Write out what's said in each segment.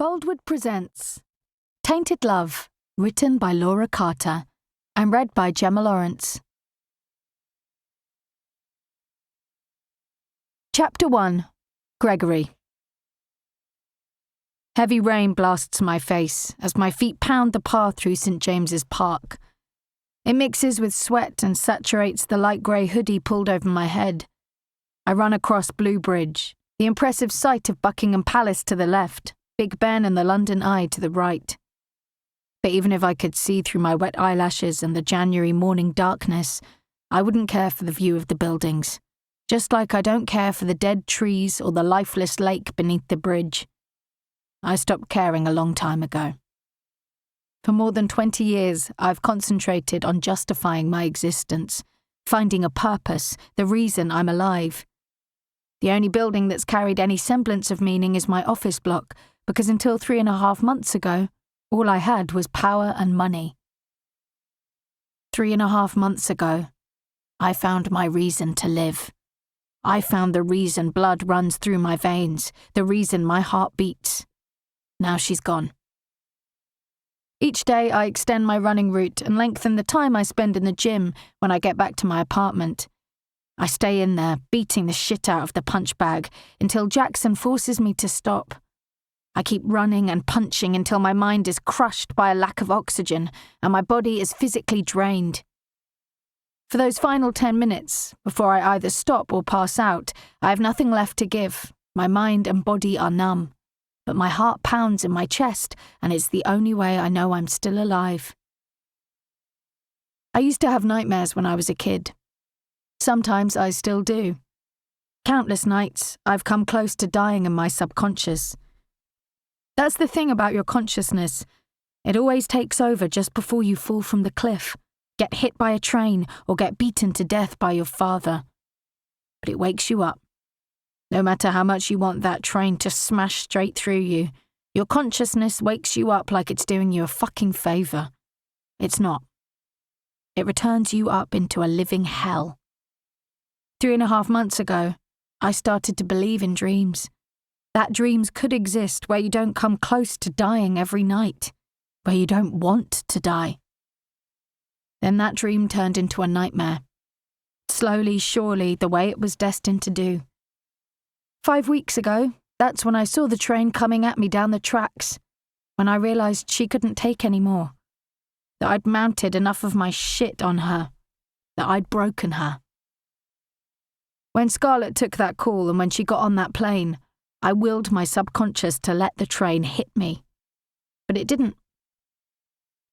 Boldwood presents Tainted Love, written by Laura Carter and read by Gemma Lawrence. Chapter 1. Gregory. Heavy rain blasts my face as my feet pound the path through St. James's Park. It mixes with sweat and saturates the light grey hoodie pulled over my head. I run across Blue Bridge, the impressive sight of Buckingham Palace to the left, Big Ben and the London Eye to the right. But even if I could see through my wet eyelashes and the January morning darkness, I wouldn't care for the view of the buildings, just like I don't care for the dead trees or the lifeless lake beneath the bridge. I stopped caring a long time ago. For more than 20 years, I've concentrated on justifying my existence, finding a purpose, the reason I'm alive. The only building that's carried any semblance of meaning is my office block, because until 3.5 months ago, all I had was power and money. 3.5 months ago, I found my reason to live. I found the reason blood runs through my veins, the reason my heart beats. Now she's gone. Each day I extend my running route and lengthen the time I spend in the gym when I get back to my apartment. I stay in there, beating the shit out of the punch bag until Jackson forces me to stop. I keep running and punching until my mind is crushed by a lack of oxygen and my body is physically drained. For those final 10 minutes, before I either stop or pass out, I have nothing left to give. My mind and body are numb, but my heart pounds in my chest, and it's the only way I know I'm still alive. I used to have nightmares when I was a kid. Sometimes I still do. Countless nights, I've come close to dying in my subconscious. That's the thing about your consciousness. It always takes over just before you fall from the cliff, get hit by a train, or get beaten to death by your father. But it wakes you up. No matter how much you want that train to smash straight through you, your consciousness wakes you up like it's doing you a fucking favour. It's not. It returns you up into a living hell. 3.5 months ago, I started to believe in dreams. That dreams could exist where you don't come close to dying every night, where you don't want to die. Then that dream turned into a nightmare. Slowly, surely, the way it was destined to do. 5 weeks ago, that's when I saw the train coming at me down the tracks, when I realised she couldn't take any more, that I'd mounted enough of my shit on her, that I'd broken her. When Scarlett took that call and when she got on that plane, I willed my subconscious to let the train hit me. But it didn't.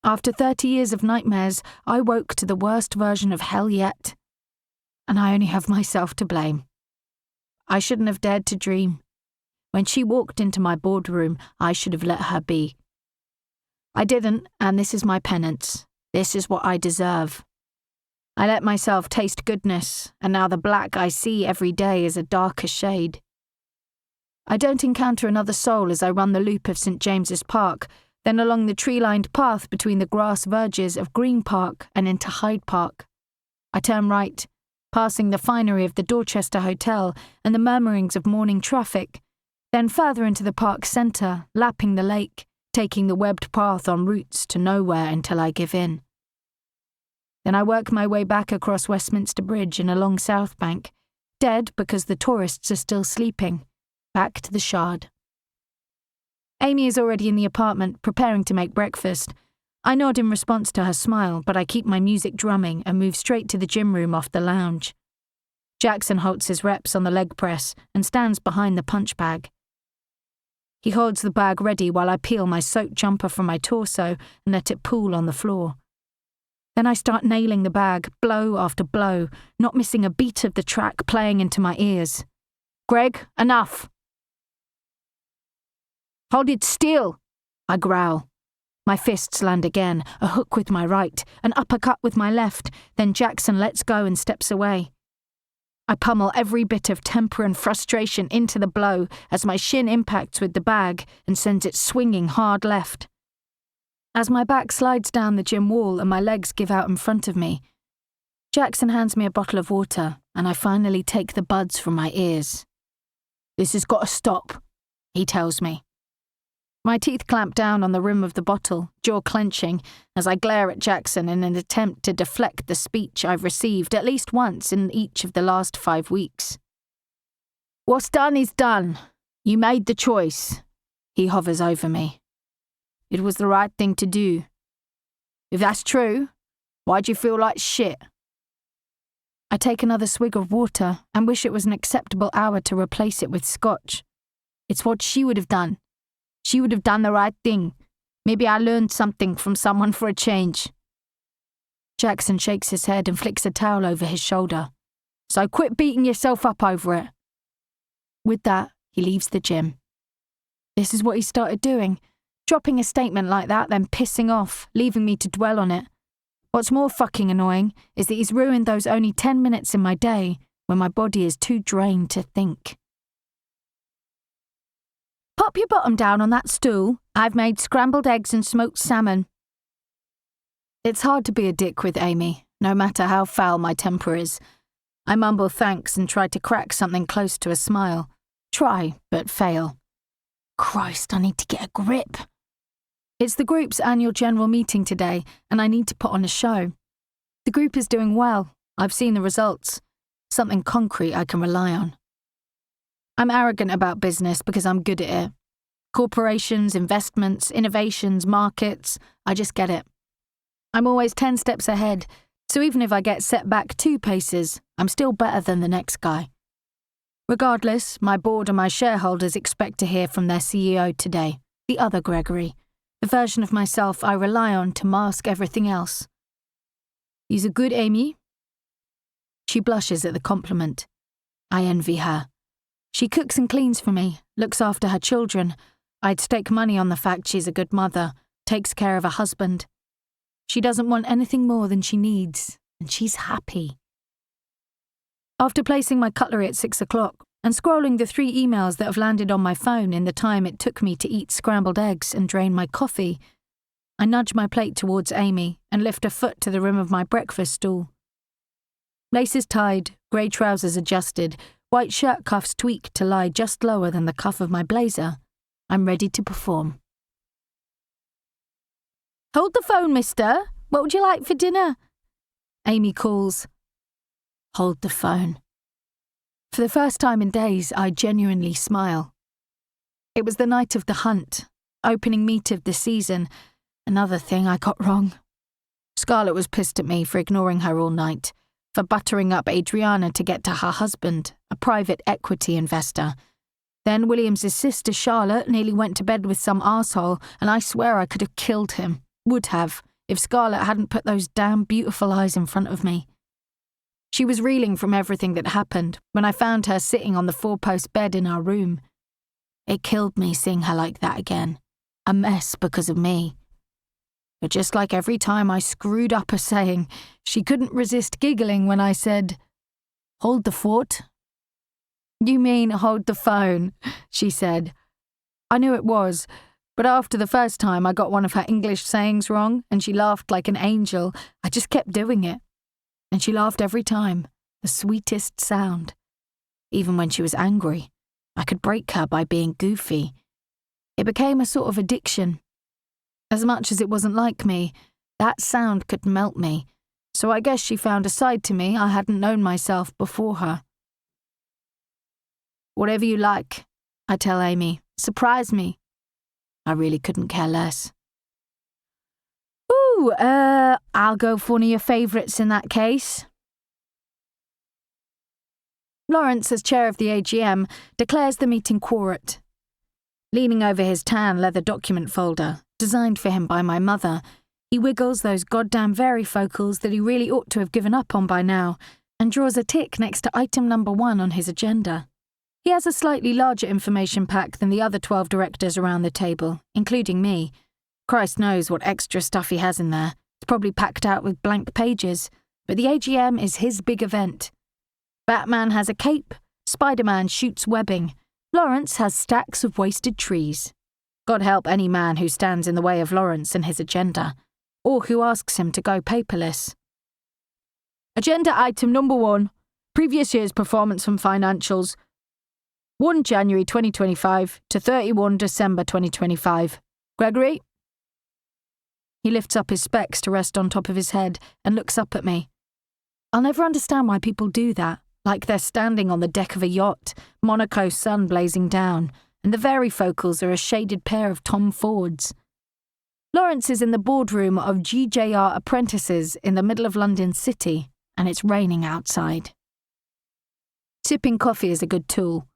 After 30 years of nightmares, I woke to the worst version of hell yet. And I only have myself to blame. I shouldn't have dared to dream. When she walked into my boardroom, I should have let her be. I didn't, and this is my penance. This is what I deserve. I let myself taste goodness, and now the black I see every day is a darker shade. I don't encounter another soul as I run the loop of St. James's Park, then along the tree-lined path between the grass verges of Green Park and into Hyde Park. I turn right, passing the finery of the Dorchester Hotel and the murmurings of morning traffic, then further into the park centre, lapping the lake, taking the webbed path on routes to nowhere until I give in. Then I work my way back across Westminster Bridge and along South Bank, dead because the tourists are still sleeping, back to the Shard. Amy is already in the apartment, preparing to make breakfast. I nod in response to her smile, but I keep my music drumming and move straight to the gym room off the lounge. Jackson halts his reps on the leg press and stands behind the punch bag. He holds the bag ready while I peel my soaked jumper from my torso and let it pool on the floor. Then I start nailing the bag, blow after blow, not missing a beat of the track playing into my ears. "Greg, enough!" "Hold it still!" I growl. My fists land again, a hook with my right, an uppercut with my left, then Jackson lets go and steps away. I pummel every bit of temper and frustration into the blow as my shin impacts with the bag and sends it swinging hard left. As my back slides down the gym wall and my legs give out in front of me, Jackson hands me a bottle of water and I finally take the buds from my ears. "This has got to stop," he tells me. My teeth clamp down on the rim of the bottle, jaw clenching, as I glare at Jackson in an attempt to deflect the speech I've received at least once in each of the last 5 weeks. What's done is done. You made the choice. He hovers over me. It was the right thing to do. If that's true, why'd you feel like shit? I take another swig of water and wish it was an acceptable hour to replace it with scotch. It's what she would have done. She would have done the right thing. Maybe I learned something from someone for a change. Jackson shakes his head and flicks a towel over his shoulder. So quit beating yourself up over it. With that, he leaves the gym. This is what he started doing, dropping a statement like that, then pissing off, leaving me to dwell on it. What's more fucking annoying is that he's ruined those only 10 minutes in my day when my body is too drained to think. Pop your bottom down on that stool. I've made scrambled eggs and smoked salmon. It's hard to be a dick with Amy, no matter how foul my temper is. I mumble thanks and try to crack something close to a smile. Try, but fail. Christ, I need to get a grip. It's the group's annual general meeting today, and I need to put on a show. The group is doing well. I've seen the results. Something concrete I can rely on. I'm arrogant about business because I'm good at it. Corporations, investments, innovations, markets, I just get it. I'm always 10 steps ahead, so even if I get set back 2 paces, I'm still better than the next guy. Regardless, my board and my shareholders expect to hear from their CEO today, the other Gregory, the version of myself I rely on to mask everything else. He's a good Amy. She blushes at the compliment. I envy her. She cooks and cleans for me, looks after her children. I'd stake money on the fact she's a good mother, takes care of her husband. She doesn't want anything more than she needs, and she's happy. After placing my cutlery at 6 o'clock and scrolling the 3 emails that have landed on my phone in the time it took me to eat scrambled eggs and drain my coffee, I nudge my plate towards Amy and lift a foot to the rim of my breakfast stool. Laces tied, grey trousers adjusted, white shirt cuffs tweaked to lie just lower than the cuff of my blazer, I'm ready to perform. Hold the phone, mister. What would you like for dinner? Amy calls. Hold the phone. For the first time in days, I genuinely smile. It was the night of the hunt, opening meet of the season, another thing I got wrong. Scarlett was pissed at me for ignoring her all night, for buttering up Adriana to get to her husband, a private equity investor. Then William's sister Charlotte nearly went to bed with some arsehole, and I swear I could have killed him, would have, if Scarlett hadn't put those damn beautiful eyes in front of me. She was reeling from everything that happened when I found her sitting on the 4-post bed in our room. It killed me seeing her like that again, a mess because of me. But just like every time I screwed up a saying, she couldn't resist giggling when I said, "Hold the fort?" "You mean hold the phone," she said. I knew it was, but after the first time I got one of her English sayings wrong and she laughed like an angel, I just kept doing it. And she laughed every time, the sweetest sound. Even when she was angry, I could break her by being goofy. It became a sort of addiction. As much as it wasn't like me, that sound could melt me, so I guess she found a side to me I hadn't known myself before her. Whatever you like, I tell Amy. Surprise me. I really couldn't care less. Ooh, I'll go for one of your favourites in that case. Lawrence, as chair of the AGM, declares the meeting quorate. Leaning over his tan leather document folder, designed for him by my mother, he wiggles those goddamn varifocals that he really ought to have given up on by now, and draws a tick next to item number 1 on his agenda. He has a slightly larger information pack than the other 12 directors around the table, including me. Christ knows what extra stuff he has in there. It's probably packed out with blank pages, but the AGM is his big event. Batman has a cape, Spider-Man shoots webbing, Lawrence has stacks of wasted trees. God help any man who stands in the way of Lawrence and his agenda, or who asks him to go paperless. Agenda item number 1, previous year's performance and financials. 1 January 2025 to 31 December 2025. Gregory? He lifts up his specs to rest on top of his head and looks up at me. I'll never understand why people do that, like they're standing on the deck of a yacht, Monaco sun blazing down, and the varifocals are a shaded pair of Tom Fords. Lawrence is in the boardroom of GJR apprentices in the middle of London City, and it's raining outside. Sipping coffee is a good tool.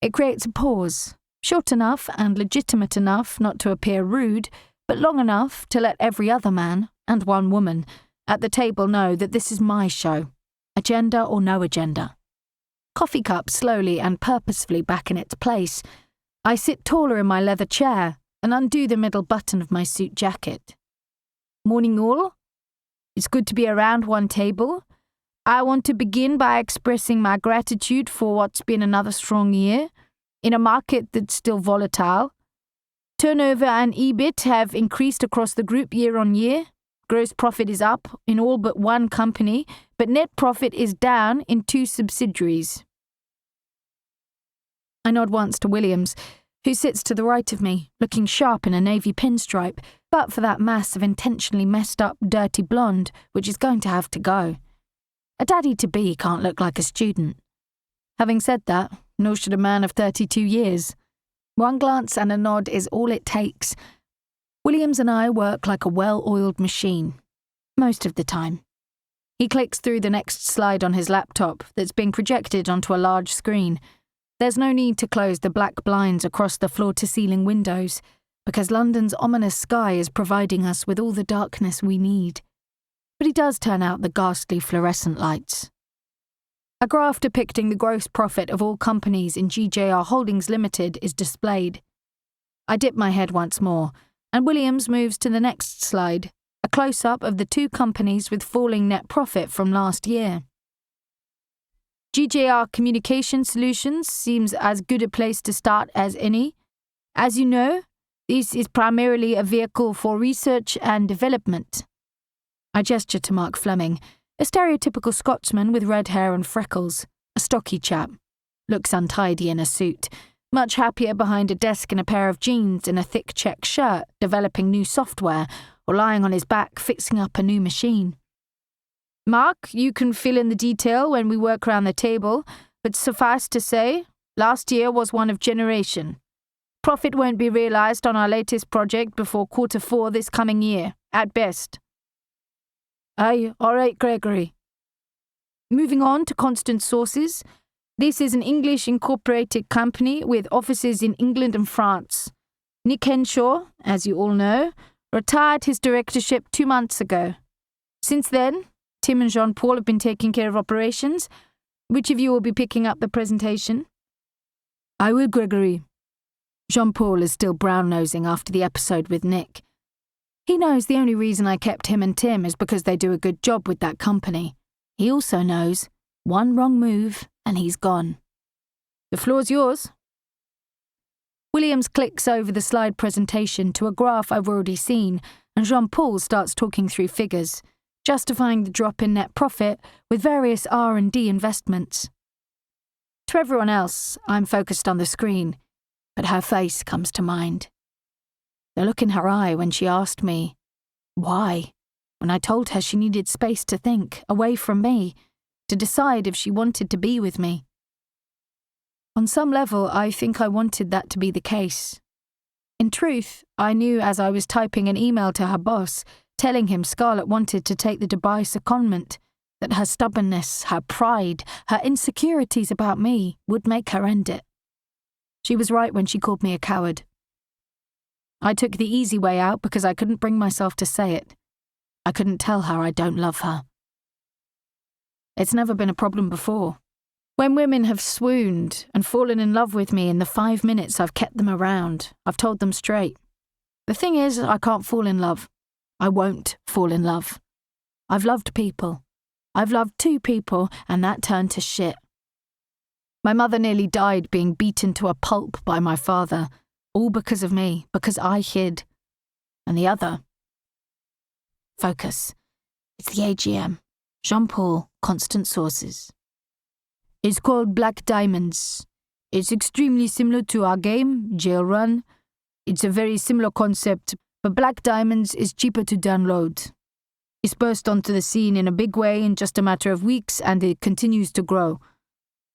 It creates a pause, short enough and legitimate enough not to appear rude, but long enough to let every other man, and one woman, at the table know that this is my show, agenda or no agenda. Coffee cup slowly and purposefully back in its place, I sit taller in my leather chair and undo the middle button of my suit jacket. Morning all. It's good to be around one table. I want to begin by expressing my gratitude for what's been another strong year, in a market that's still volatile. Turnover and EBIT have increased across the group year on year. Gross profit is up in all but one company, but net profit is down in 2 subsidiaries. I nod once to Williams, who sits to the right of me, looking sharp in a navy pinstripe, but for that mass of intentionally messed up, dirty blonde, which is going to have to go. A daddy-to-be can't look like a student. Having said that, nor should a man of 32 years. One glance and a nod is all it takes. Williams and I work like a well-oiled machine, most of the time. He clicks through the next slide on his laptop that's being projected onto a large screen. There's no need to close the black blinds across the floor-to-ceiling windows, because London's ominous sky is providing us with all the darkness we need. But he does turn out the ghastly fluorescent lights. A graph depicting the gross profit of all companies in GJR Holdings Limited is displayed. I dip my head once more, and Williams moves to the next slide, a close-up of the 2 companies with falling net profit from last year. GJR Communication Solutions seems as good a place to start as any. As you know, this is primarily a vehicle for research and development. I gesture to Mark Fleming, a stereotypical Scotsman with red hair and freckles, a stocky chap. Looks untidy in a suit, much happier behind a desk in a pair of jeans and a thick check shirt, developing new software, or lying on his back fixing up a new machine. Mark, you can fill in the detail when we work around the table, but suffice to say, last year was one of generation. Profit won't be realised on our latest project before Q4 this coming year, at best. Aye, all right, Gregory. Moving on to Constant Sources. This is an English incorporated company with offices in England and France. Nick Henshaw, as you all know, retired his directorship 2 months ago. Since then, Tim and Jean-Paul have been taking care of operations. Which of you will be picking up the presentation? I will, Gregory. Jean-Paul is still brown-nosing after the episode with Nick. He knows the only reason I kept him and Tim is because they do a good job with that company. He also knows one wrong move and he's gone. The floor's yours. Williams clicks over the slide presentation to a graph I've already seen, and Jean-Paul starts talking through figures, justifying the drop in net profit with various R&D investments. To everyone else, I'm focused on the screen, but her face comes to mind. The look in her eye when she asked me, why, when I told her she needed space to think, away from me, to decide if she wanted to be with me. On some level, I think I wanted that to be the case. In truth, I knew as I was typing an email to her boss, telling him Scarlett wanted to take the Dubai secondment, that her stubbornness, her pride, her insecurities about me would make her end it. She was right when she called me a coward. I took the easy way out because I couldn't bring myself to say it. I couldn't tell her I don't love her. It's never been a problem before. When women have swooned and fallen in love with me in the 5 minutes I've kept them around, I've told them straight. The thing is, I can't fall in love. I won't fall in love. I've loved people. I've loved 2 people, and that turned to shit. My mother nearly died being beaten to a pulp by my father, all because of me, because I hid. And the other. Focus. It's the AGM. Jean-Paul, Constant Sources. It's called Black Diamonds. It's extremely similar to our game, Jail Run. It's a very similar concept, but Black Diamonds is cheaper to download. It's burst onto the scene in a big way in just a matter of weeks, and it continues to grow.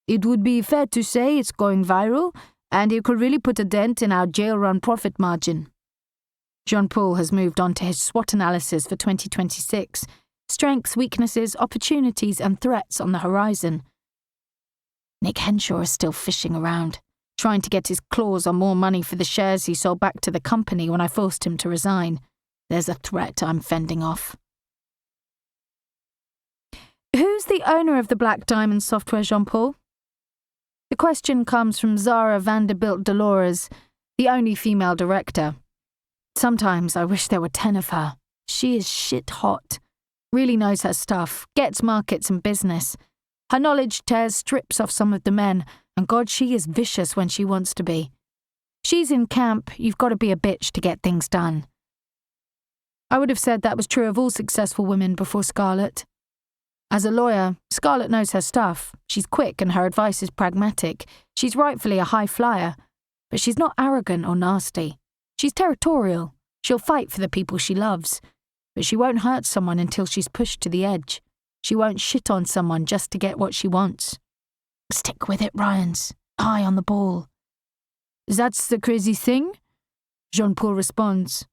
It would be fair to say it's going viral, and it could really put a dent in our Jail Run profit margin. Jean-Paul has moved on to his SWOT analysis for 2026. Strengths, weaknesses, opportunities, and threats on the horizon. Nick Henshaw is still fishing around, trying to get his claws on more money for the shares he sold back to the company when I forced him to resign. There's a threat I'm fending off. Who's the owner of the Black Diamond software, Jean-Paul? The question comes from Zara Vanderbilt Dolores, the only female director. Sometimes I wish there were 10 of her. She is shit hot. Really knows her stuff, gets markets and business. Her knowledge tears strips off some of the men, and God, she is vicious when she wants to be. She's in camp, you've got to be a bitch to get things done. I would have said that was true of all successful women before Scarlett. As a lawyer, Scarlett knows her stuff. She's quick and her advice is pragmatic. She's rightfully a high flyer, but she's not arrogant or nasty. She's territorial. She'll fight for the people she loves. But she won't hurt someone until she's pushed to the edge. She won't shit on someone just to get what she wants. Stick with it, Ryans. Eye on the ball. That's the crazy thing? Jean-Paul responds.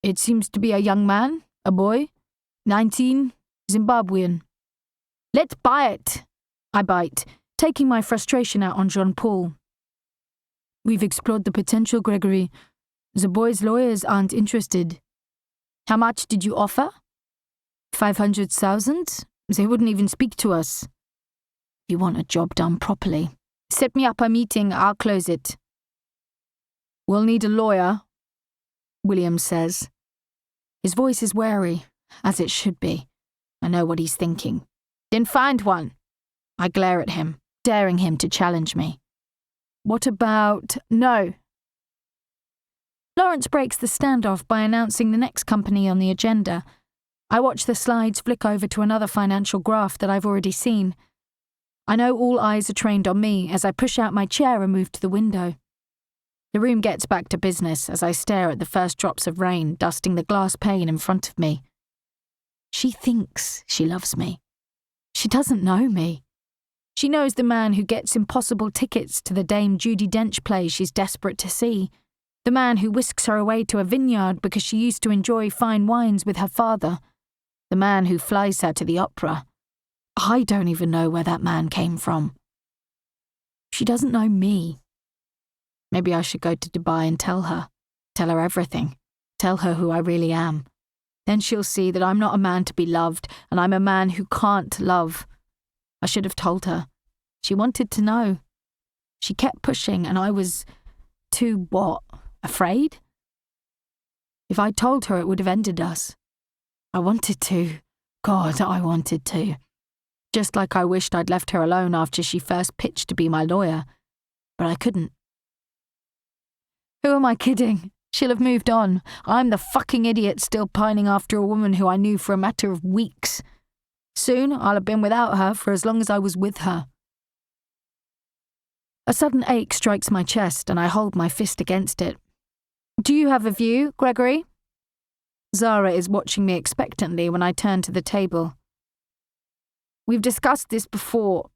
It seems to be a young man, a boy, 19, Zimbabwean. Let's buy it, I bite, taking my frustration out on Jean-Paul. We've explored the potential, Gregory. The boy's lawyers aren't interested. How much did you offer? 500,000? They wouldn't even speak to us. You want a job done properly. Set me up a meeting, I'll close it. We'll need a lawyer, William says. His voice is wary, as it should be. I know what he's thinking. Then find one. I glare at him, daring him to challenge me. What about... No. Lawrence breaks the standoff by announcing the next company on the agenda. I watch the slides flick over to another financial graph that I've already seen. I know all eyes are trained on me as I push out my chair and move to the window. The room gets back to business as I stare at the first drops of rain dusting the glass pane in front of me. She thinks she loves me. She doesn't know me. She knows the man who gets impossible tickets to the Dame Judi Dench play she's desperate to see. The man who whisks her away to a vineyard because she used to enjoy fine wines with her father. The man who flies her to the opera. I don't even know where that man came from. She doesn't know me. Maybe I should go to Dubai and tell her. Tell her everything. Tell her who I really am. Then she'll see that I'm not a man to be loved, and I'm a man who can't love. I should have told her. She wanted to know. She kept pushing, and I was too what? Afraid? If I'd told her, it would have ended us. I wanted to. God, I wanted to. Just like I wished I'd left her alone after she first pitched to be my lawyer. But I couldn't. Who am I kidding? She'll have moved on. I'm the fucking idiot still pining after a woman who I knew for a matter of weeks. Soon, I'll have been without her for as long as I was with her. A sudden ache strikes my chest and I hold my fist against it. Do you have a view, Gregory? Zara is watching me expectantly when I turn to the table. We've discussed this before,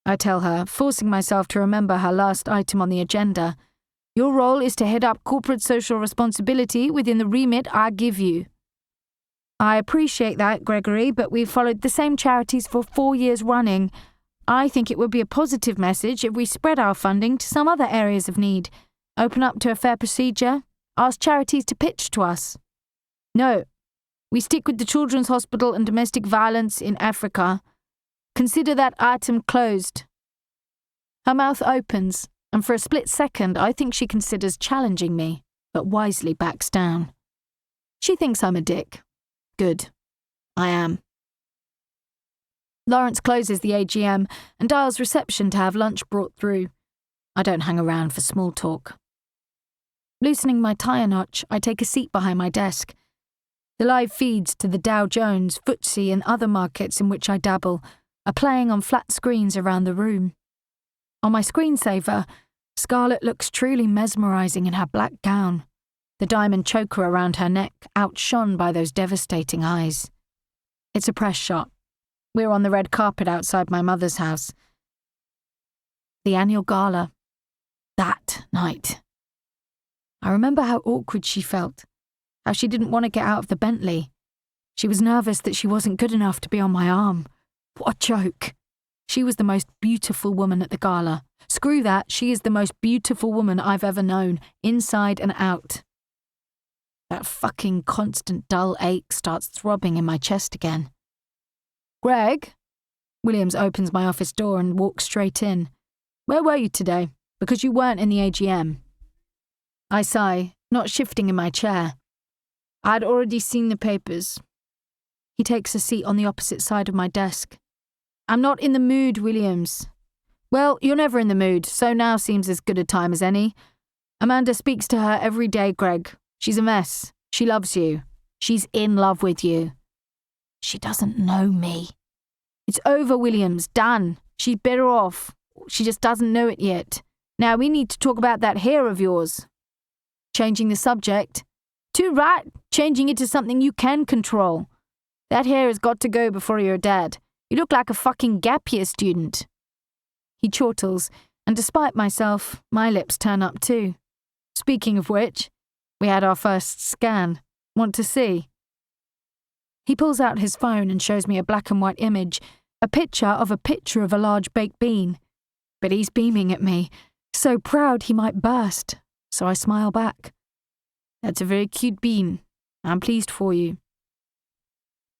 I tell her, forcing myself to remember her last item on the agenda. Your role is to head up corporate social responsibility within the remit I give you. I appreciate that, Gregory, but we've followed the same charities for 4 years running. I think it would be a positive message if we spread our funding to some other areas of need, open up to a fair procedure, ask charities to pitch to us. No, we stick with the Children's Hospital and domestic violence in Africa. Consider that item closed. Her mouth opens, and for a split second I think she considers challenging me, but wisely backs down. She thinks I'm a dick. Good. I am. Lawrence closes the AGM and dials reception to have lunch brought through. I don't hang around for small talk. Loosening my tie a notch, I take a seat behind my desk. The live feeds to the Dow Jones, FTSE and other markets in which I dabble are playing on flat screens around the room. On my screensaver, Scarlett looks truly mesmerising in her black gown, the diamond choker around her neck outshone by those devastating eyes. It's a press shot. We're on the red carpet outside my mother's house. The annual gala. That night. I remember how awkward she felt, how she didn't want to get out of the Bentley. She was nervous that she wasn't good enough to be on my arm. What a joke. She was the most beautiful woman at the gala. Screw that, she is the most beautiful woman I've ever known, inside and out. That fucking constant dull ache starts throbbing in my chest again. Greg? Williams opens my office door and walks straight in. Where were you today? Because you weren't in the AGM. I sigh, not shifting in my chair. I'd already seen the papers. He takes a seat on the opposite side of my desk. I'm not in the mood, Williams. Well, you're never in the mood, so now seems as good a time as any. Amanda speaks to her every day, Greg. She's a mess. She loves you. She's in love with you. She doesn't know me. It's over, Williams. Done. She's better off. She just doesn't know it yet. Now we need to talk about that hair of yours. Changing the subject. Too right. Changing it to something you can control. That hair has got to go before you're dead. You look like a fucking gap year student. He chortles, and despite myself, my lips turn up too. Speaking of which, we had our first scan. Want to see? He pulls out his phone and shows me a black and white image, a picture of a large baked bean. But he's beaming at me, so proud he might burst, so I smile back. That's a very cute bean. I'm pleased for you.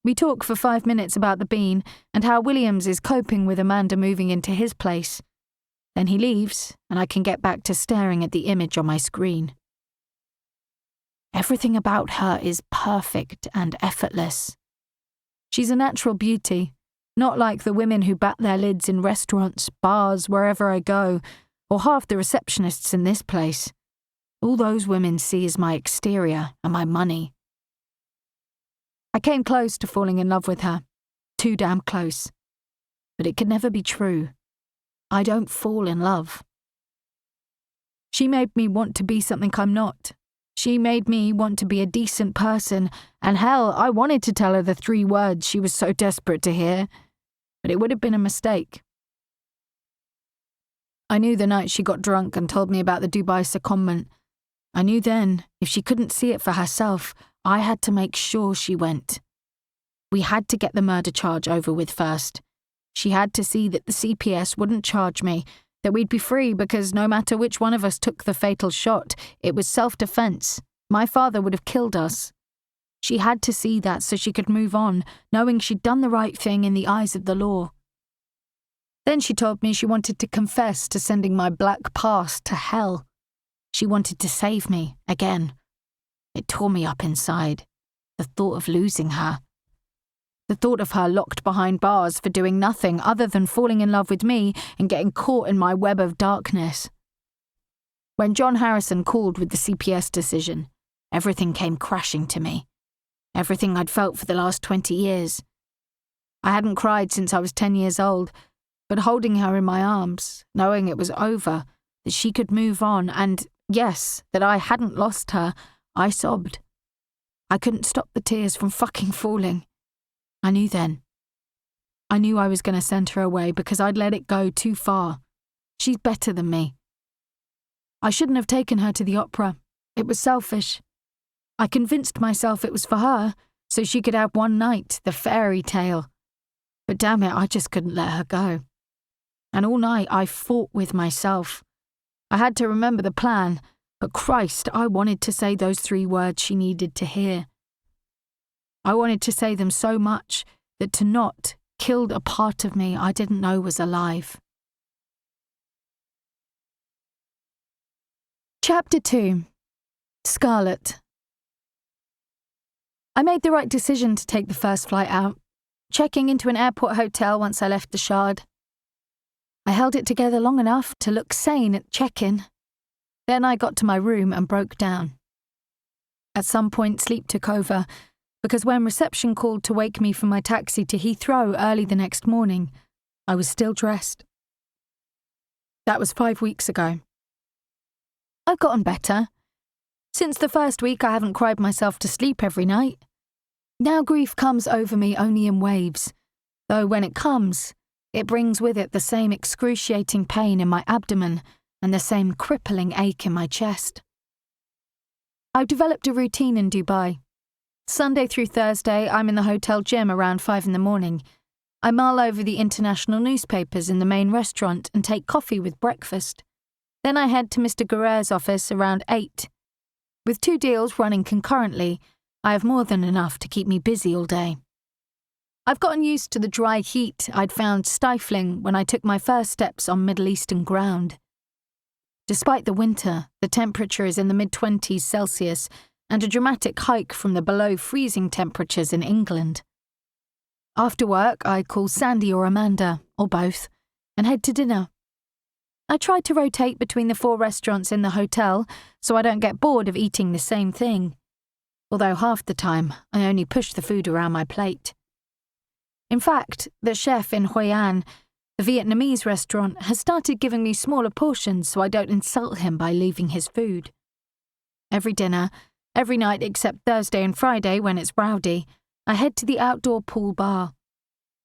We talk for 5 minutes about the bean and how Williams is coping with Amanda moving into his place. Then he leaves, and I can get back to staring at the image on my screen. Everything about her is perfect and effortless. She's a natural beauty, not like the women who bat their lids in restaurants, bars, wherever I go, or half the receptionists in this place. All those women see is my exterior and my money. I came close to falling in love with her. Too damn close. But it could never be true. I don't fall in love. She made me want to be something I'm not. She made me want to be a decent person, and hell, I wanted to tell her the 3 words she was so desperate to hear. But it would have been a mistake. I knew the night she got drunk and told me about the Dubai secondment. I knew then, if she couldn't see it for herself, I had to make sure she went. We had to get the murder charge over with first. She had to see that the CPS wouldn't charge me, that we'd be free because no matter which one of us took the fatal shot, it was self-defense. My father would have killed us. She had to see that so she could move on, knowing she'd done the right thing in the eyes of the law. Then she told me she wanted to confess to sending my black past to hell. She wanted to save me, again. It tore me up inside, the thought of losing her. The thought of her locked behind bars for doing nothing other than falling in love with me and getting caught in my web of darkness. When John Harrison called with the CPS decision, everything came crashing to me. Everything I'd felt for the last 20 years. I hadn't cried since I was 10 years old, but holding her in my arms, knowing it was over, that she could move on, and, yes, that I hadn't lost her, I sobbed. I couldn't stop the tears from fucking falling. I knew then. I knew I was going to send her away because I'd let it go too far. She's better than me. I shouldn't have taken her to the opera. It was selfish. I convinced myself it was for her, so she could have one night, the fairy tale. But damn it, I just couldn't let her go. And all night I fought with myself. I had to remember the plan, but Christ, I wanted to say those 3 words she needed to hear. I wanted to say them so much that to not killed a part of me I didn't know was alive. Chapter 2. Scarlett. I made the right decision to take the first flight out, checking into an airport hotel once I left the Shard. I held it together long enough to look sane at check-in. Then I got to my room and broke down. At some point, sleep took over, because when reception called to wake me from my taxi to Heathrow early the next morning, I was still dressed. That was 5 weeks ago. I've gotten better. Since the first week, I haven't cried myself to sleep every night. Now grief comes over me only in waves, though when it comes, it brings with it the same excruciating pain in my abdomen and the same crippling ache in my chest. I've developed a routine in Dubai. Sunday through Thursday, I'm in the hotel gym around 5 a.m. I mull over the international newspapers in the main restaurant and take coffee with breakfast. Then I head to Mr. Guerreur's office around 8. With 2 deals running concurrently, I have more than enough to keep me busy all day. I've gotten used to the dry heat I'd found stifling when I took my first steps on Middle Eastern ground. Despite the winter, the temperature is in the mid-20s Celsius and a dramatic hike from the below freezing temperatures in England. After work, I call Sandy or Amanda, or both, and head to dinner. I try to rotate between the 4 restaurants in the hotel so I don't get bored of eating the same thing, although half the time I only push the food around my plate. In fact, the chef in Hoi An, the Vietnamese restaurant, has started giving me smaller portions so I don't insult him by leaving his food. Every dinner, every night except Thursday and Friday when it's rowdy, I head to the outdoor pool bar.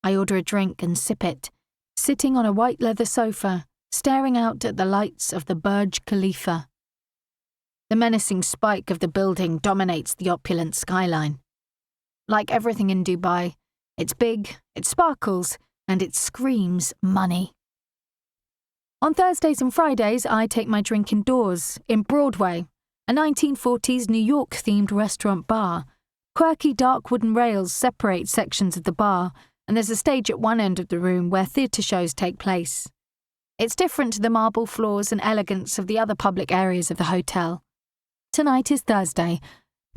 I order a drink and sip it, sitting on a white leather sofa, staring out at the lights of the Burj Khalifa. The menacing spike of the building dominates the opulent skyline. Like everything in Dubai, it's big, it sparkles, and it screams money. On Thursdays and Fridays, I take my drink indoors, in Broadway, a 1940s New York-themed restaurant bar. Quirky dark wooden rails separate sections of the bar, and there's a stage at one end of the room where theatre shows take place. It's different to the marble floors and elegance of the other public areas of the hotel. Tonight is Thursday,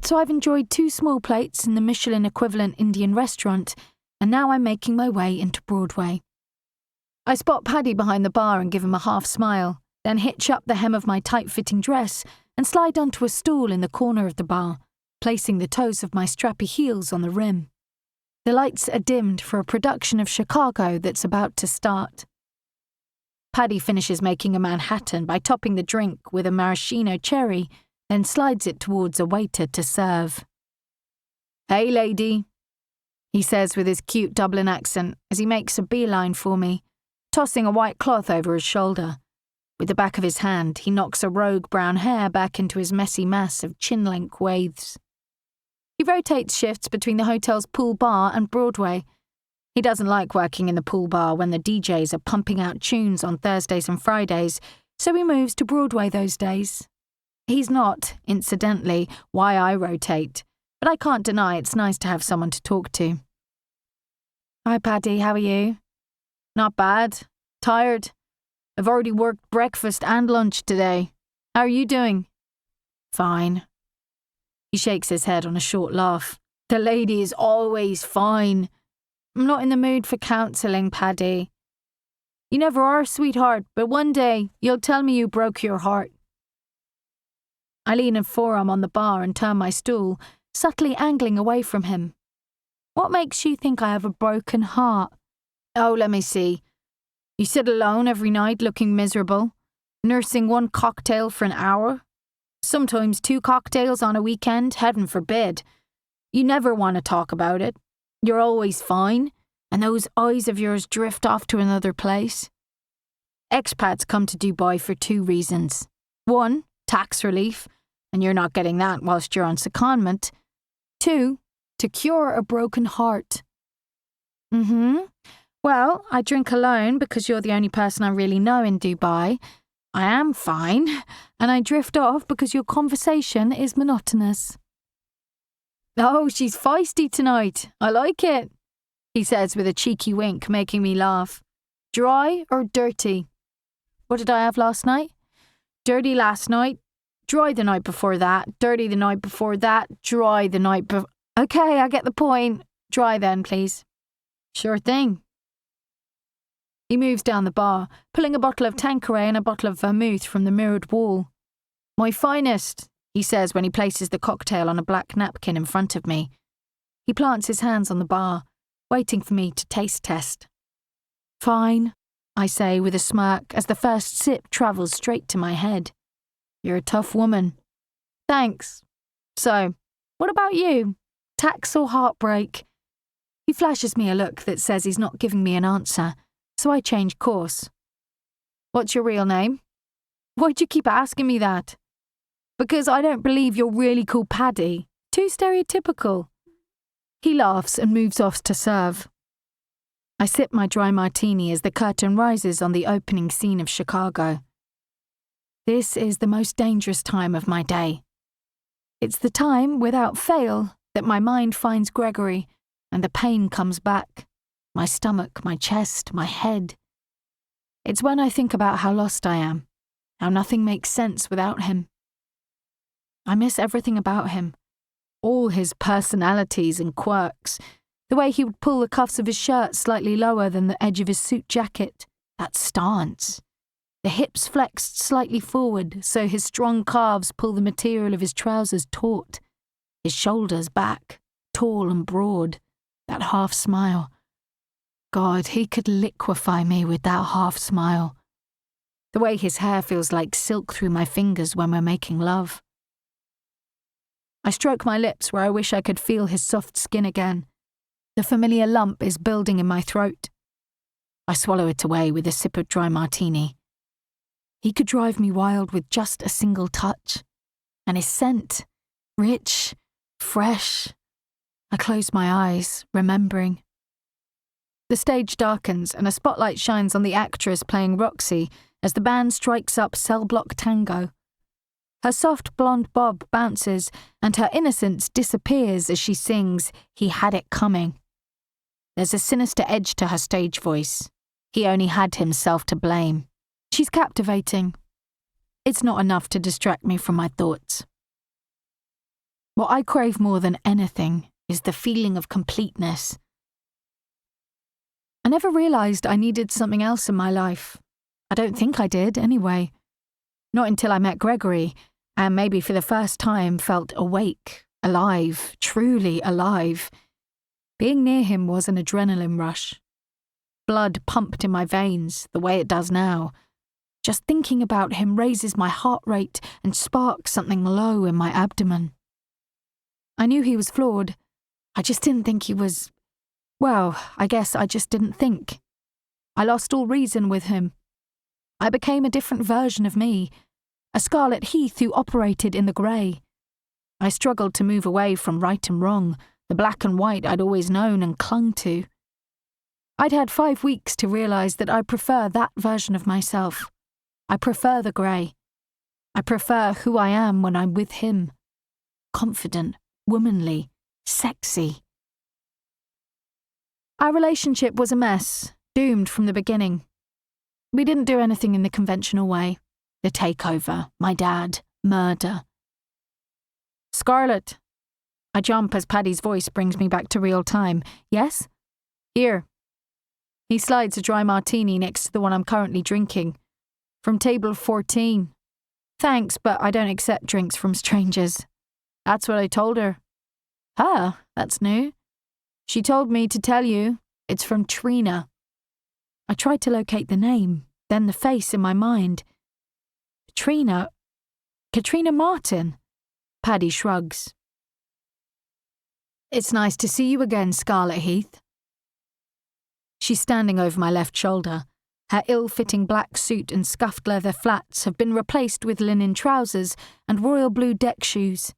so I've enjoyed 2 small plates in the Michelin-equivalent Indian restaurant, and now I'm making my way into Broadway. I spot Paddy behind the bar and give him a half smile, then hitch up the hem of my tight-fitting dress and slide onto a stool in the corner of the bar, placing the toes of my strappy heels on the rim. The lights are dimmed for a production of Chicago that's about to start. Paddy finishes making a Manhattan by topping the drink with a maraschino cherry, then slides it towards a waiter to serve. "Hey, lady," he says with his cute Dublin accent as he makes a beeline for me, tossing a white cloth over his shoulder. With the back of his hand, he knocks a rogue brown hair back into his messy mass of chin-length waves. He rotates shifts between the hotel's pool bar and Broadway. He doesn't like working in the pool bar when the DJs are pumping out tunes on Thursdays and Fridays, so he moves to Broadway those days. He's not, incidentally, why I rotate, but I can't deny it's nice to have someone to talk to. "Hi, Paddy, how are you?" "Not bad. Tired. I've already worked breakfast and lunch today. How are you doing?" "Fine." He shakes his head on a short laugh. "The lady is always fine. I'm not in the mood for counselling, Paddy." "You never are, sweetheart, but one day you'll tell me you broke your heart." I lean a forearm on the bar and turn my stool, subtly angling away from him. "What makes you think I have a broken heart?" "Oh, let me see. You sit alone every night looking miserable, nursing 1 cocktail for an hour. Sometimes 2 cocktails on a weekend, heaven forbid. You never want to talk about it. You're always fine, and those eyes of yours drift off to another place. Expats come to Dubai for 2 reasons. 1, tax relief, and you're not getting that whilst you're on secondment. 2, to cure a broken heart." Well, I drink alone because you're the only person I really know in Dubai. I am fine, and I drift off because your conversation is monotonous." "Oh, she's feisty tonight. I like it," he says with a cheeky wink, making me laugh. "Dry or dirty?" "What did I have last night?" "Dirty last night, dry the night before that, dirty the night before that, dry the night before..." "Okay, I get the point. Dry then, please." "Sure thing." He moves down the bar, pulling a bottle of Tanqueray and a bottle of vermouth from the mirrored wall. "My finest," he says when he places the cocktail on a black napkin in front of me. He plants his hands on the bar, waiting for me to taste test. "Fine," I say with a smirk as the first sip travels straight to my head. You're a tough woman. Thanks. So, what about you? Tax or heartbreak? He flashes me a look that says he's not giving me an answer, so I change course. What's your real name? Why'd you keep asking me that? Because I don't believe you're really called Paddy. Too stereotypical. He laughs and moves off to serve. I sip my dry martini as the curtain rises on the opening scene of Chicago. This is the most dangerous time of my day. It's the time, without fail, that my mind finds Gregory and the pain comes back. My stomach, my chest, my head. It's when I think about how lost I am, how nothing makes sense without him. I miss everything about him, all his personalities and quirks, the way he would pull the cuffs of his shirt slightly lower than the edge of his suit jacket, that stance. The hips flexed slightly forward so his strong calves pull the material of his trousers taut, his shoulders back, tall and broad, that half smile. God, he could liquefy me with that half smile. The way his hair feels like silk through my fingers when we're making love. I stroke my lips where I wish I could feel his soft skin again. The familiar lump is building in my throat. I swallow it away with a sip of dry martini. He could drive me wild with just a single touch. And his scent, rich, fresh. I close my eyes, remembering. The stage darkens and a spotlight shines on the actress playing Roxy as the band strikes up Cell Block Tango. Her soft blonde bob bounces and her innocence disappears as she sings He Had It Coming. There's a sinister edge to her stage voice. He only had himself to blame. She's captivating. It's not enough to distract me from my thoughts. What I crave more than anything is the feeling of completeness. I never realized I needed something else in my life. I don't think I did, anyway. Not until I met Gregory, and maybe for the first time felt awake, alive, truly alive. Being near him was an adrenaline rush. Blood pumped in my veins, the way it does now. Just thinking about him raises my heart rate and sparks something low in my abdomen. I knew he was flawed. I just didn't think he was... Well, I guess I just didn't think. I lost all reason with him. I became a different version of me, a Scarlett Heath who operated in the grey. I struggled to move away from right and wrong, the black and white I'd always known and clung to. I'd had 5 weeks to realise that I prefer that version of myself. I prefer the grey. I prefer who I am when I'm with him. Confident, womanly, sexy. Our relationship was a mess, doomed from the beginning. We didn't do anything in the conventional way. The takeover, my dad, murder. Scarlett. I jump as Paddy's voice brings me back to real time. Yes? Here. He slides a dry martini next to the one I'm currently drinking. From table 14. Thanks, but I don't accept drinks from strangers. That's what I told her. That's new. She told me to tell you it's from Trina. I tried to locate the name, then the face in my mind. Katrina Martin. Paddy shrugs. It's nice to see you again, Scarlett Heath. She's standing over my left shoulder. Her ill-fitting black suit and scuffed leather flats have been replaced with linen trousers and royal blue deck shoes.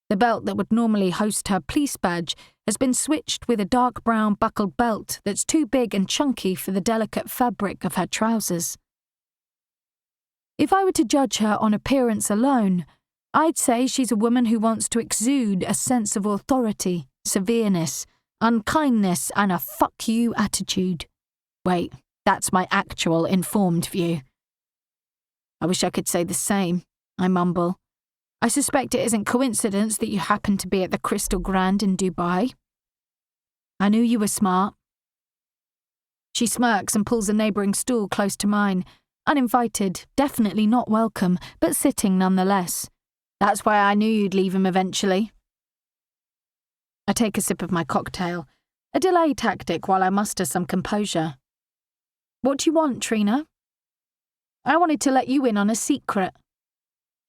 The belt that would normally host her police badge has been switched with a dark brown buckled belt that's too big and chunky for the delicate fabric of her trousers. If I were to judge her on appearance alone, I'd say she's a woman who wants to exude a sense of authority, severeness, unkindness, and a fuck you attitude. Wait, that's my actual informed view. I wish I could say the same, I mumble. I suspect it isn't coincidence that you happen to be at the Crystal Grand in Dubai. I knew you were smart. She smirks and pulls a neighbouring stool close to mine. Uninvited, definitely not welcome, but sitting nonetheless. That's why I knew you'd leave him eventually. I take a sip of my cocktail, a delay tactic while I muster some composure. What do you want, Trina? I wanted to let you in on a secret.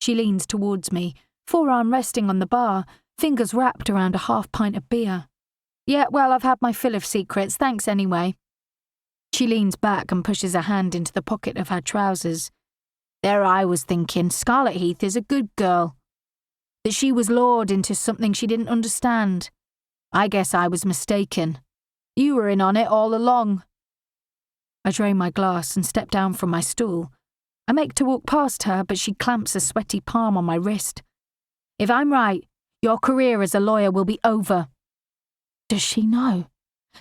She leans towards me, forearm resting on the bar, fingers wrapped around a half pint of beer. Yeah, well, I've had my fill of secrets, thanks anyway. She leans back and pushes a hand into the pocket of her trousers. There I was thinking, Scarlett Heath is a good girl. That she was lured into something she didn't understand. I guess I was mistaken. You were in on it all along. I drain my glass and step down from my stool. I make to walk past her, but she clamps a sweaty palm on my wrist. If I'm right, your career as a lawyer will be over. Does she know?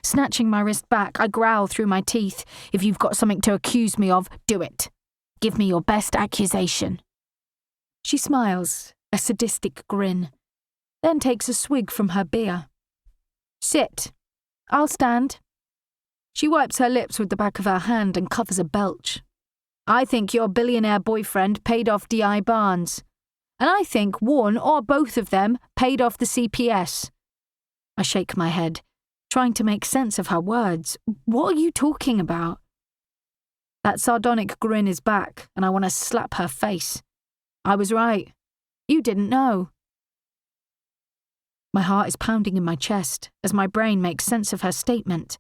Snatching my wrist back, I growl through my teeth. If you've got something to accuse me of, do it. Give me your best accusation. She smiles, a sadistic grin, then takes a swig from her beer. Sit. I'll stand. She wipes her lips with the back of her hand and covers a belch. I think your billionaire boyfriend paid off D.I. Barnes. And I think one or both of them paid off the CPS. I shake my head, trying to make sense of her words. What are you talking about? That sardonic grin is back, and I want to slap her face. I was right. You didn't know. My heart is pounding in my chest as my brain makes sense of her statement.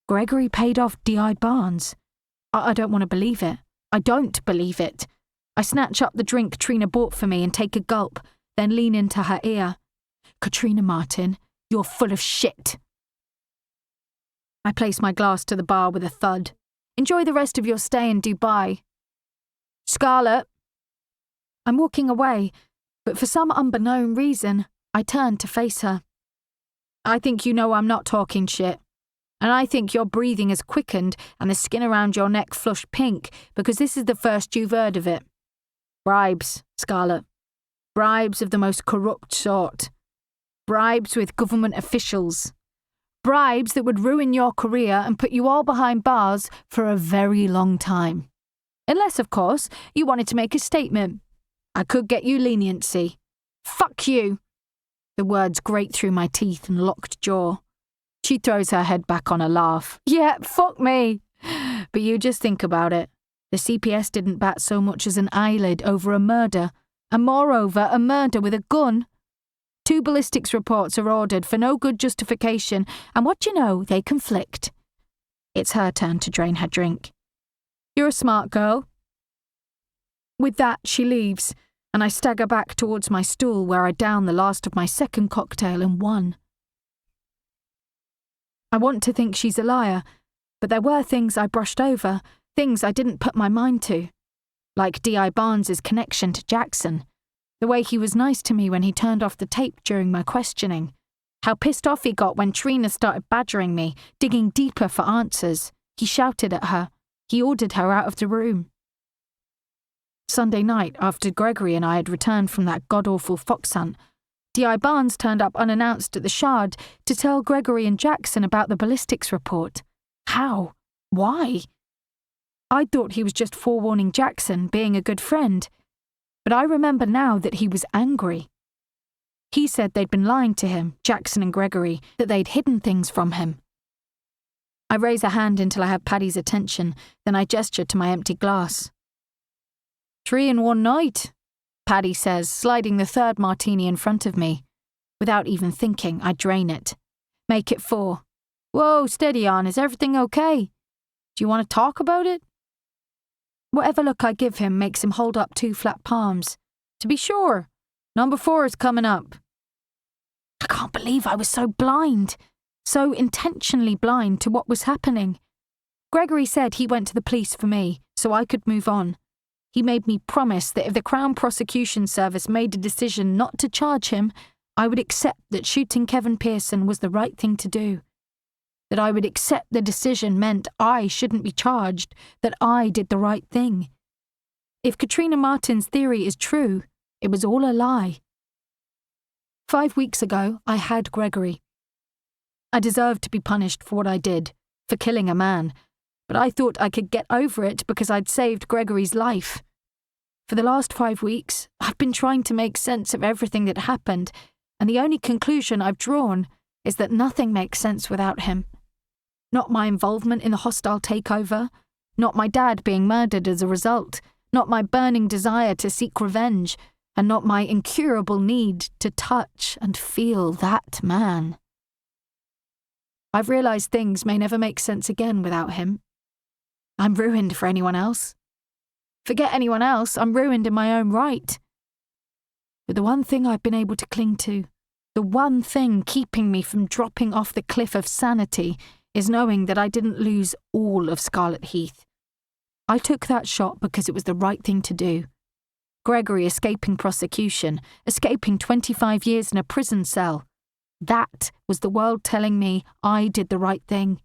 Gregory paid off D.I. Barnes. I don't want to believe it. I don't believe it. I snatch up the drink Trina bought for me and take a gulp, then lean into her ear. Katrina Martin, you're full of shit. I place my glass to the bar with a thud. Enjoy the rest of your stay in Dubai. Scarlett. I'm walking away, but for some unbeknown reason, I turn to face her. I think you know I'm not talking shit. And I think your breathing has quickened and the skin around your neck flushed pink because this is the first you've heard of it. Bribes, Scarlett. Bribes of the most corrupt sort. Bribes with government officials. Bribes that would ruin your career and put you all behind bars for a very long time. Unless, of course, you wanted to make a statement. I could get you leniency. Fuck you. The words grate through my teeth and locked jaw. She throws her head back on a laugh. Yeah, fuck me. But you just think about it. The CPS didn't bat so much as an eyelid over a murder. And moreover, a murder with a gun. 2 ballistics reports are ordered for no good justification, and what you know, they conflict. It's her turn to drain her drink. You're a smart girl. With that, she leaves, and I stagger back towards my stool where I down the last of my second cocktail in one. I want to think she's a liar, but there were things I brushed over, things I didn't put my mind to. Like D.I. Barnes's connection to Jackson. The way he was nice to me when he turned off the tape during my questioning. How pissed off he got when Trina started badgering me, digging deeper for answers. He shouted at her. He ordered her out of the room. Sunday night, after Gregory and I had returned from that god-awful fox hunt, D.I. Barnes turned up unannounced at the Shard to tell Gregory and Jackson about the ballistics report. How? Why? I thought he was just forewarning Jackson, being a good friend. But I remember now that he was angry. He said they'd been lying to him, Jackson and Gregory, that they'd hidden things from him. I raise a hand until I have Paddy's attention, then I gesture to my empty glass. 3 in one night, Paddy says, sliding the third martini in front of me. Without even thinking, I drain it. Make it 4. Whoa, steady on, is everything okay? Do you want to talk about it? Whatever look I give him makes him hold up 2 flat palms. To be sure, number 4 is coming up. I can't believe I was so blind, so intentionally blind to what was happening. Gregory said he went to the police for me, so I could move on. He made me promise that if the Crown Prosecution Service made a decision not to charge him, I would accept that shooting Kevin Pearson was the right thing to do. That I would accept the decision meant I shouldn't be charged, that I did the right thing. If Katrina Martin's theory is true, it was all a lie. 5 weeks ago, I had Gregory. I deserved to be punished for what I did, for killing a man, but I thought I could get over it because I'd saved Gregory's life. For the last 5 weeks, I've been trying to make sense of everything that happened, and the only conclusion I've drawn is that nothing makes sense without him. Not my involvement in the hostile takeover, not my dad being murdered as a result, not my burning desire to seek revenge, and not my incurable need to touch and feel that man. I've realised things may never make sense again without him. I'm ruined for anyone else. Forget anyone else, I'm ruined in my own right. But the one thing I've been able to cling to, the one thing keeping me from dropping off the cliff of sanity, is knowing that I didn't lose all of Scarlett Heath. I took that shot because it was the right thing to do. Gregory escaping prosecution, escaping 25 years in a prison cell. That was the world telling me I did the right thing.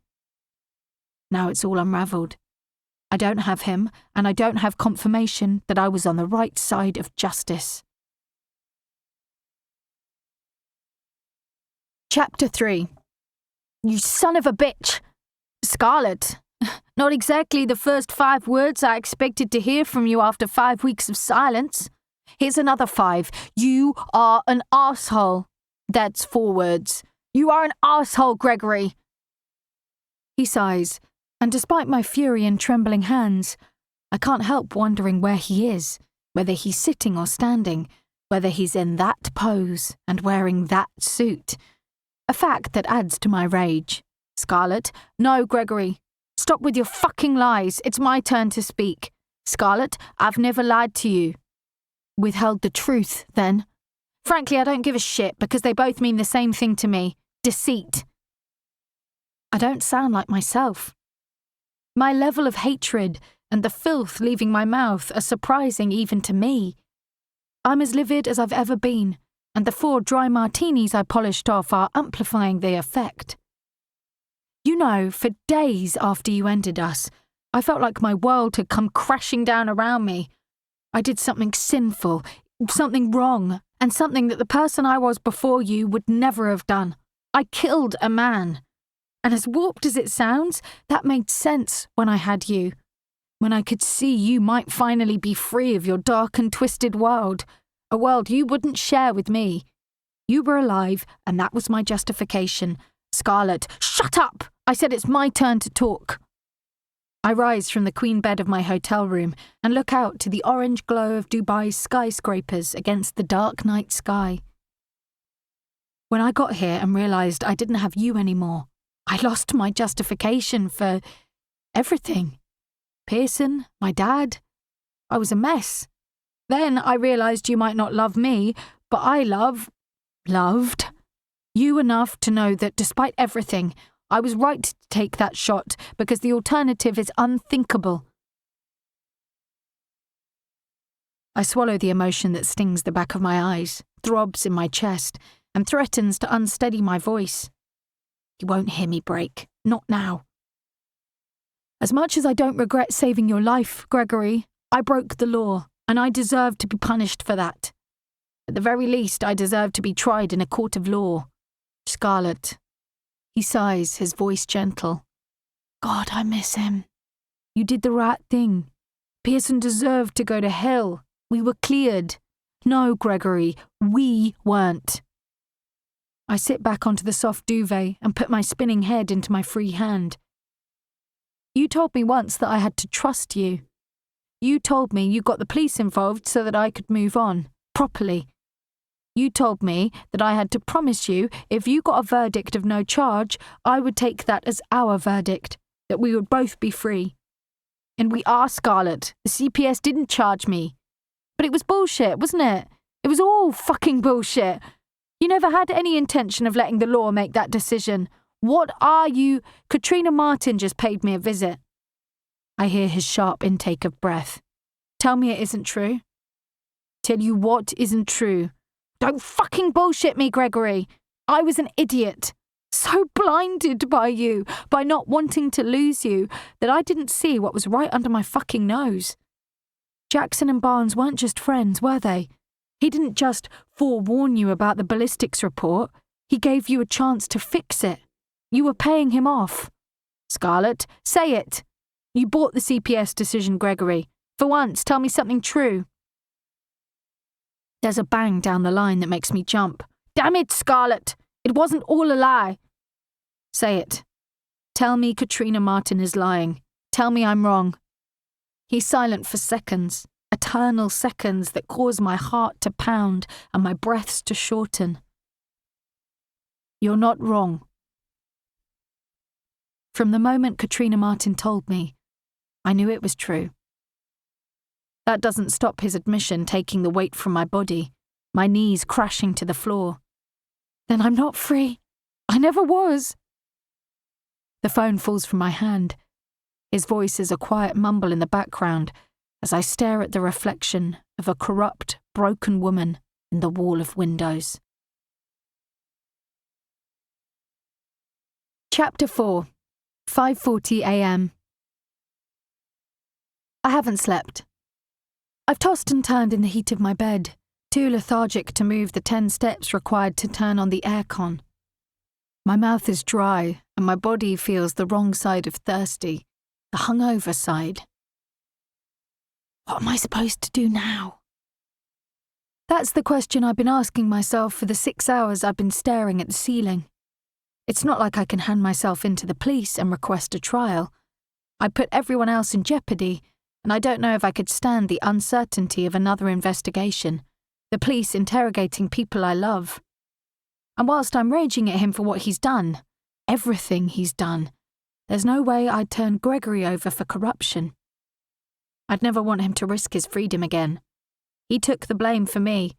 Now it's all unravelled. I don't have him, and I don't have confirmation that I was on the right side of justice. Chapter 3. You son of a bitch! Scarlett, not exactly the first 5 words I expected to hear from you after 5 weeks of silence. Here's another 5. You are an arsehole. That's 4 words. You are an arsehole, Gregory. He sighs, and despite my fury and trembling hands, I can't help wondering where he is, whether he's sitting or standing, whether he's in that pose and wearing that suit. A fact that adds to my rage. Scarlett, no, Gregory. Stop with your fucking lies. It's my turn to speak. Scarlett, I've never lied to you. Withheld the truth, then. Frankly, I don't give a shit because they both mean the same thing to me. Deceit. I don't sound like myself. My level of hatred and the filth leaving my mouth are surprising even to me. I'm as livid as I've ever been, and the 4 dry martinis I polished off are amplifying the effect. You know, for days after you ended us, I felt like my world had come crashing down around me. I did something sinful, something wrong, and something that the person I was before you would never have done. I killed a man. And as warped as it sounds, that made sense when I had you. When I could see you might finally be free of your dark and twisted world. A world you wouldn't share with me. You were alive, and that was my justification. Scarlett, shut up! I said it's my turn to talk. I rise from the queen bed of my hotel room and look out to the orange glow of Dubai's skyscrapers against the dark night sky. When I got here and realised I didn't have you anymore, I lost my justification for everything. Pearson, my dad. I was a mess. Then I realised you might not love me, but I loved you enough to know that despite everything, I was right to take that shot because the alternative is unthinkable. I swallow the emotion that stings the back of my eyes, throbs in my chest, and threatens to unsteady my voice. You won't hear me break. Not now. As much as I don't regret saving your life, Gregory, I broke the law, and I deserve to be punished for that. At the very least, I deserve to be tried in a court of law. Scarlett. He sighs, his voice gentle. God, I miss him. You did the right thing. Pearson deserved to go to hell. We were cleared. No, Gregory, we weren't. I sit back onto the soft duvet and put my spinning head into my free hand. You told me once that I had to trust you. You told me you got the police involved so that I could move on, properly. You told me that I had to promise you if you got a verdict of no charge, I would take that as our verdict, that we would both be free. And we are, Scarlett. The CPS didn't charge me. But it was bullshit, wasn't it? It was all fucking bullshit. You never had any intention of letting the law make that decision. What are you? Katrina Martin just paid me a visit. I hear his sharp intake of breath. Tell me it isn't true. Tell you what isn't true. Don't fucking bullshit me, Gregory. I was an idiot. So blinded by you, by not wanting to lose you, that I didn't see what was right under my fucking nose. Jackson and Barnes weren't just friends, were they? He didn't just forewarn you about the ballistics report. He gave you a chance to fix it. You were paying him off. Scarlett, say it. You bought the CPS decision, Gregory. For once, tell me something true. There's a bang down the line that makes me jump. Damn it, Scarlett! It wasn't all a lie. Say it. Tell me Katrina Martin is lying. Tell me I'm wrong. He's silent for seconds, eternal seconds that cause my heart to pound and my breaths to shorten. You're not wrong. From the moment Katrina Martin told me, I knew it was true. That doesn't stop his admission taking the weight from my body, my knees crashing to the floor. Then I'm not free. I never was. The phone falls from my hand. His voice is a quiet mumble in the background as I stare at the reflection of a corrupt, broken woman in the wall of windows. Chapter 4, 5:40 a.m. I haven't slept. I've tossed and turned in the heat of my bed, too lethargic to move the 10 steps required to turn on the aircon. My mouth is dry and my body feels the wrong side of thirsty, the hungover side. What am I supposed to do now? That's the question I've been asking myself for the 6 hours I've been staring at the ceiling. It's not like I can hand myself into the police and request a trial. I'd put everyone else in jeopardy, and I don't know if I could stand the uncertainty of another investigation, the police interrogating people I love. And whilst I'm raging at him for what he's done, everything he's done, there's no way I'd turn Gregory over for corruption. I'd never want him to risk his freedom again. He took the blame for me.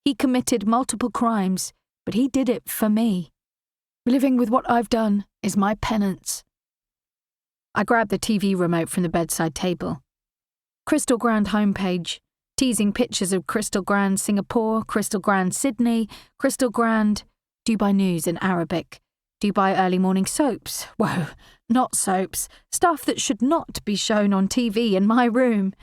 He committed multiple crimes, but he did it for me. Living with what I've done is my penance. I grabbed the TV remote from the bedside table. Crystal Grand homepage, teasing pictures of Crystal Grand Singapore, Crystal Grand Sydney, Crystal Grand Dubai News in Arabic, Dubai early morning soaps. Whoa, not soaps. Stuff that should not be shown on TV in my room.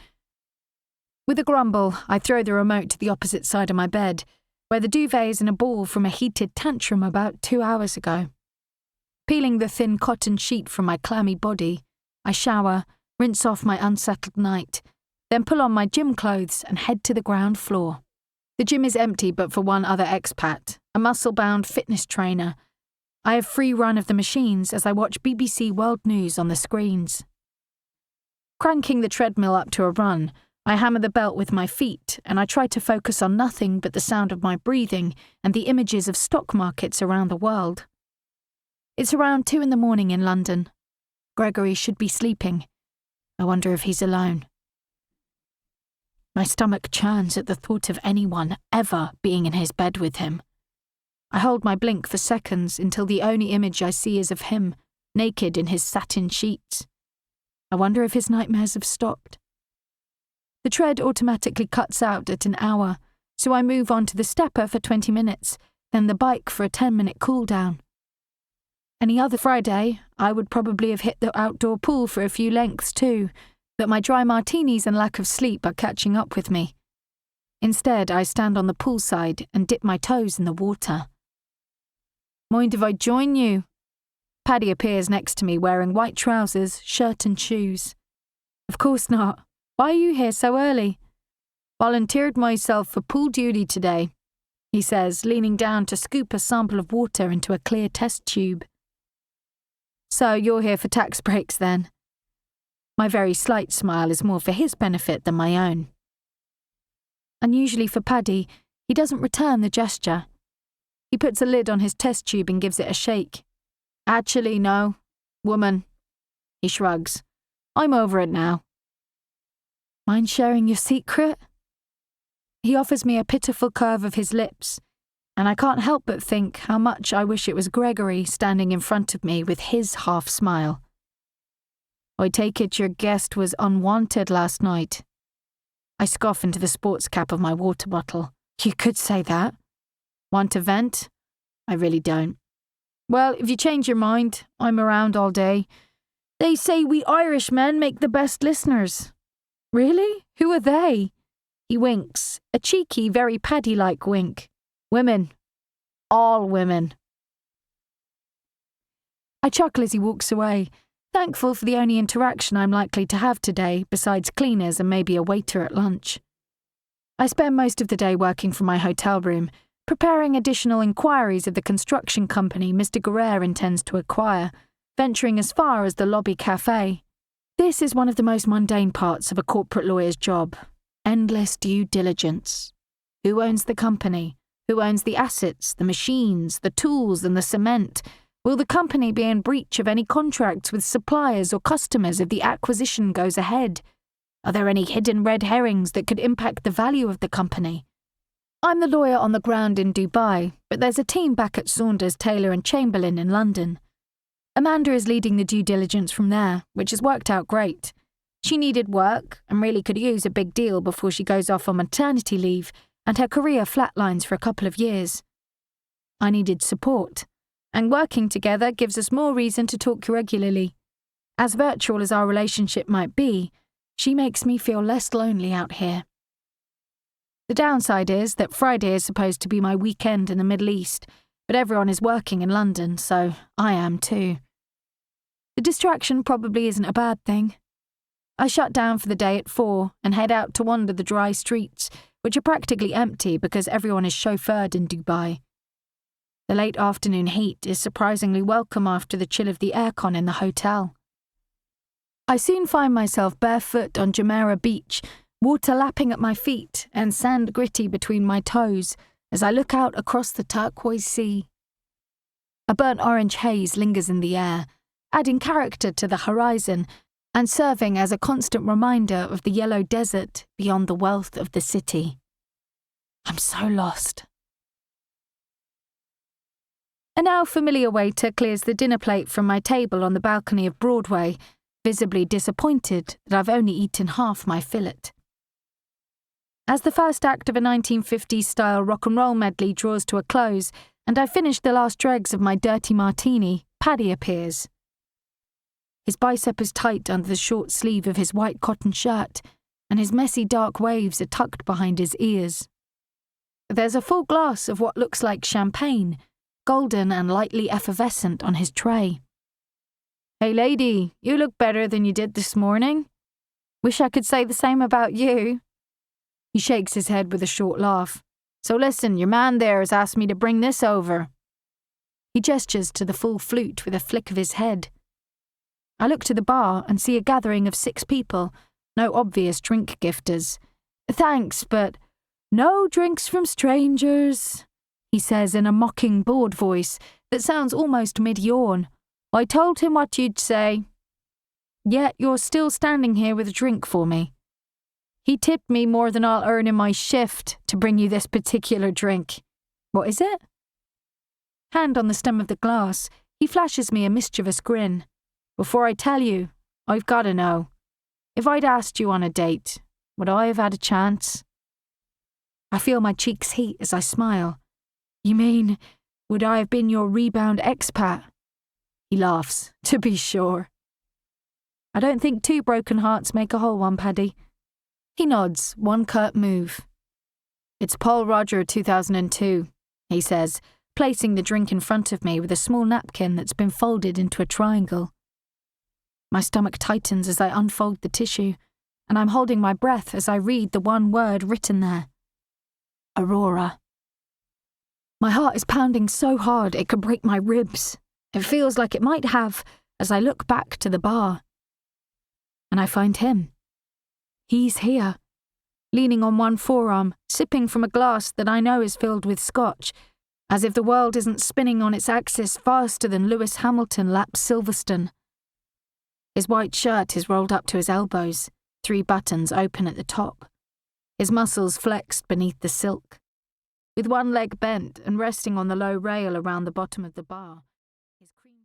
With a grumble, I throw the remote to the opposite side of my bed, where the duvet is in a ball from a heated tantrum about 2 hours ago. Peeling the thin cotton sheet from my clammy body, I shower, rinse off my unsettled night, then pull on my gym clothes and head to the ground floor. The gym is empty but for one other expat, a muscle-bound fitness trainer. I have free run of the machines as I watch BBC World News on the screens. Cranking the treadmill up to a run, I hammer the belt with my feet and I try to focus on nothing but the sound of my breathing and the images of stock markets around the world. It's around 2 a.m. in London. Gregory should be sleeping. I wonder if he's alone. My stomach churns at the thought of anyone ever being in his bed with him. I hold my blink for seconds until the only image I see is of him, naked in his satin sheets. I wonder if his nightmares have stopped. The tread automatically cuts out at an hour, so I move on to the stepper for 20 minutes, then the bike for a 10-minute cool-down. Any other Friday, I would probably have hit the outdoor pool for a few lengths too, but my dry martinis and lack of sleep are catching up with me. Instead, I stand on the poolside and dip my toes in the water. Mind if I join you? Paddy appears next to me wearing white trousers, shirt and shoes. Of course not. Why are you here so early? Volunteered myself for pool duty today, he says, leaning down to scoop a sample of water into a clear test tube. So you're here for tax breaks then? My very slight smile is more for his benefit than my own. Unusually for Paddy, he doesn't return the gesture. He puts a lid on his test tube and gives it a shake. Actually, no. Woman. He shrugs. I'm over it now. Mind sharing your secret? He offers me a pitiful curve of his lips, and I can't help but think how much I wish it was Gregory standing in front of me with his half-smile. I take it your guest was unwanted last night. I scoff into the sports cap of my water bottle. You could say that. Want to vent? I really don't. Well, if you change your mind, I'm around all day. They say we Irish men make the best listeners. Really? Who are they? He winks, a cheeky, very Paddy-like wink. Women. All women. I chuckle as he walks away, thankful for the only interaction I'm likely to have today, besides cleaners and maybe a waiter at lunch. I spend most of the day working from my hotel room, preparing additional inquiries of the construction company Mr. Guerrero intends to acquire, venturing as far as the lobby cafe. This is one of the most mundane parts of a corporate lawyer's job, endless due diligence. Who owns the company? Who owns the assets, the machines, the tools and the cement? Will the company be in breach of any contracts with suppliers or customers if the acquisition goes ahead? Are there any hidden red herrings that could impact the value of the company? I'm the lawyer on the ground in Dubai, but there's a team back at Saunders, Taylor and Chamberlain in London. Amanda is leading the due diligence from there, which has worked out great. She needed work and really could use a big deal before she goes off on maternity leave and her career flatlines for a couple of years. I needed support, and working together gives us more reason to talk regularly. As virtual as our relationship might be, she makes me feel less lonely out here. The downside is that Friday is supposed to be my weekend in the Middle East, but everyone is working in London, so I am too. The distraction probably isn't a bad thing. I shut down for the day at 4 and head out to wander the dry streets, which are practically empty because everyone is chauffeured in Dubai. The late afternoon heat is surprisingly welcome after the chill of the aircon in the hotel. I soon find myself barefoot on Jumeirah Beach, water lapping at my feet and sand gritty between my toes as I look out across the turquoise sea. A burnt orange haze lingers in the air, adding character to the horizon and serving as a constant reminder of the yellow desert beyond the wealth of the city. I'm so lost. A now familiar waiter clears the dinner plate from my table on the balcony of Broadway, visibly disappointed that I've only eaten half my fillet. As the first act of a 1950s-style rock and roll medley draws to a close, and I finish the last dregs of my dirty martini, Paddy appears. His bicep is tight under the short sleeve of his white cotton shirt, and his messy dark waves are tucked behind his ears. There's a full glass of what looks like champagne, golden and lightly effervescent, on his tray. "Hey lady, you look better than you did this morning. Wish I could say the same about you." He shakes his head with a short laugh. "So listen, your man there has asked me to bring this over." He gestures to the full flute with a flick of his head. I look to the bar and see a gathering of 6 people, no obvious drink gifters. "Thanks, but no drinks from strangers," he says in a mocking, bored voice that sounds almost mid-yawn. "I told him what you'd say. Yet you're still standing here with a drink for me. He tipped me more than I'll earn in my shift to bring you this particular drink. What is it?" Hand on the stem of the glass, he flashes me a mischievous grin. "Before I tell you, I've got to know. If I'd asked you on a date, would I have had a chance?" I feel my cheeks heat as I smile. "You mean, would I have been your rebound expat?" He laughs. "To be sure." "I don't think 2 broken hearts make a whole one, Paddy." He nods, one curt move. "It's Paul Roger 2002, he says, placing the drink in front of me with a small napkin that's been folded into a triangle. My stomach tightens as I unfold the tissue, and I'm holding my breath as I read the one word written there. Aurora. My heart is pounding so hard it could break my ribs. It feels like it might have as I look back to the bar. And I find him. He's here, leaning on one forearm, sipping from a glass that I know is filled with scotch, as if the world isn't spinning on its axis faster than Lewis Hamilton laps Silverstone. His white shirt is rolled up to his elbows, 3 buttons open at the top, his muscles flexed beneath the silk. With one leg bent and resting on the low rail around the bottom of the bar, his cream